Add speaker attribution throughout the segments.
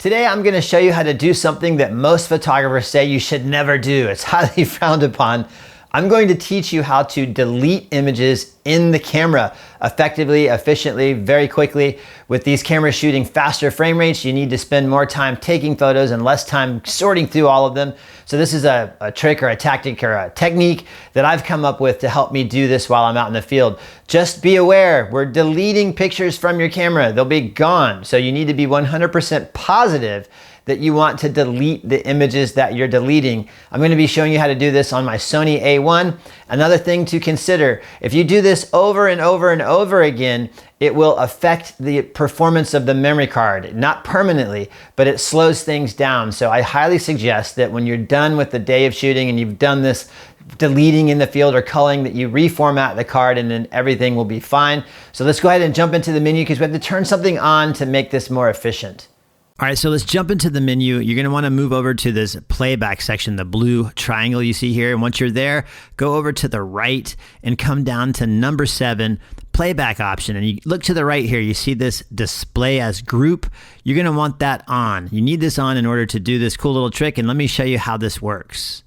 Speaker 1: Today I'm going to show you how to do something that most photographers say you should never do. It's highly frowned upon. I'm going to teach you how to delete images in the camera effectively, efficiently, very quickly. With these cameras shooting faster frame rates, you need to spend more time taking photos and less time sorting through all of them. So this is a trick or a tactic or a technique that I've come up with to help me do this while I'm out in the field. Just be aware, we're deleting pictures from your camera. They'll be gone. So you need to be 100% positive that you want to delete the images that you're deleting. I'm going to be showing you how to do this on my Sony A1. Another thing to consider, if you do this over and over and over again, it will affect the performance of the memory card, not permanently, but it slows things down. So I highly suggest that when you're done with the day of shooting and you've done this deleting in the field or culling, that you reformat the card and then everything will be fine. So let's go ahead and jump into the menu because we have to turn something on to make this more efficient. All right, so let's jump into the menu. You're going to want to move over to this playback section, the blue triangle you see here. And once you're there, go over to the right and come down to number 7, playback option. And you look to the right here, you see this display as group. You're going to want that on. You need this on in order to do this cool little trick. And let me show you how this works.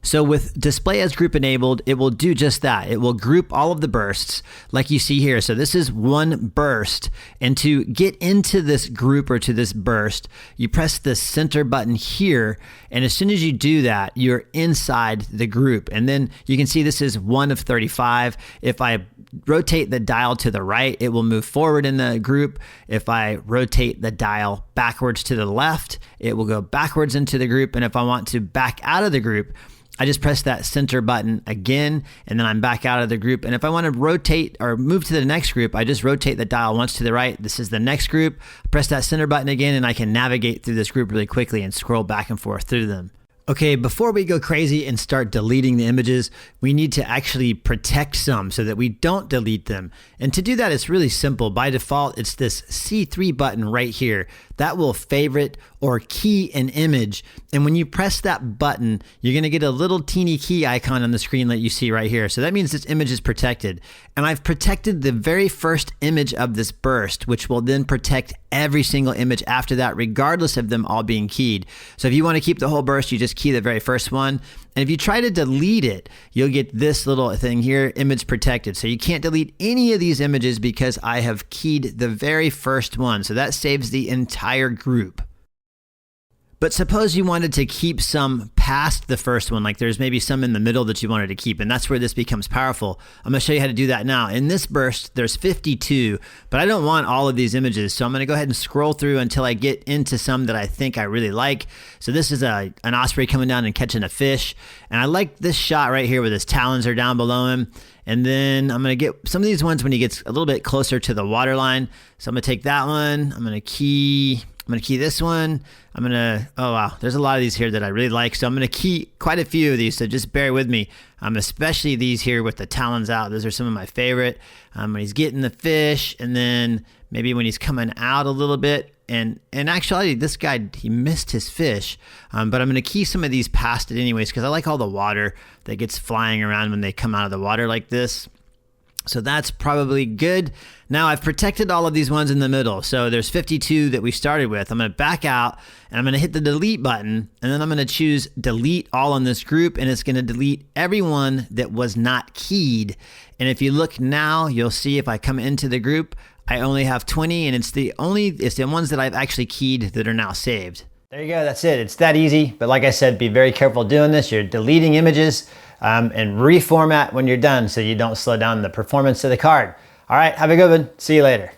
Speaker 1: So with display as group enabled, it will do just that. It will group all of the bursts like you see here. So this is one burst. And to get into this group or to this burst, you press the center button here. And as soon as you do that, you're inside the group. And then you can see this is 1 of 35. If I rotate the dial to the right, it will move forward in the group. If I rotate the dial backwards to the left, it will go backwards into the group. And if I want to back out of the group, I just press that center button again, and then I'm back out of the group. And if I want to rotate or move to the next group, I just rotate the dial once to the right. This is the next group. Press that center button again, and I can navigate through this group really quickly and scroll back and forth through them. Okay, before we go crazy and start deleting the images, we need to actually protect some so that we don't delete them. And to do that, it's really simple. By default, it's this C3 button right here. That will favorite or key an image. And when you press that button, you're gonna get a little teeny key icon on the screen that you see right here. So that means this image is protected. And I've protected the very first image of this burst, which will then protect every single image after that, regardless of them all being keyed. So if you wanna keep the whole burst, you just key the very first one. And if you try to delete it, you'll get this little thing here, image protected. So you can't delete any of these images because I have keyed the very first one. So that saves the entire group. But suppose you wanted to keep some past the first one, like there's maybe some in the middle that you wanted to keep, and that's where this becomes powerful. I'm gonna show you how to do that now. In this burst, there's 52, but I don't want all of these images, so I'm gonna go ahead and scroll through until I get into some that I think I really like. So this is an osprey coming down and catching a fish, and I like this shot right here where his talons are down below him. And then I'm gonna get some of these ones when he gets a little bit closer to the water line. So I'm gonna take that one, I'm gonna key this one. oh wow, there's a lot of these here that I really like. So I'm gonna key quite a few of these, so just bear with me. Especially these here with the talons out. Those are some of my favorite. When he's getting the fish, and then maybe when he's coming out a little bit. And actually, this guy, he missed his fish. But I'm gonna key some of these past it anyways, because I like all the water that gets flying around when they come out of the water like this. So that's probably good. Now I've protected all of these ones in the middle. So there's 52 that we started with. I'm gonna back out and I'm gonna hit the delete button, and then I'm gonna choose delete all on this group, and it's gonna delete everyone that was not keyed. And if you look now, you'll see if I come into the group, I only have 20, and it's the ones that I've actually keyed that are now saved. There you go, that's it. It's that easy. But like I said, be very careful doing this. You're deleting images and reformat when you're done so you don't slow down the performance of the card. All right, have a good one. See you later.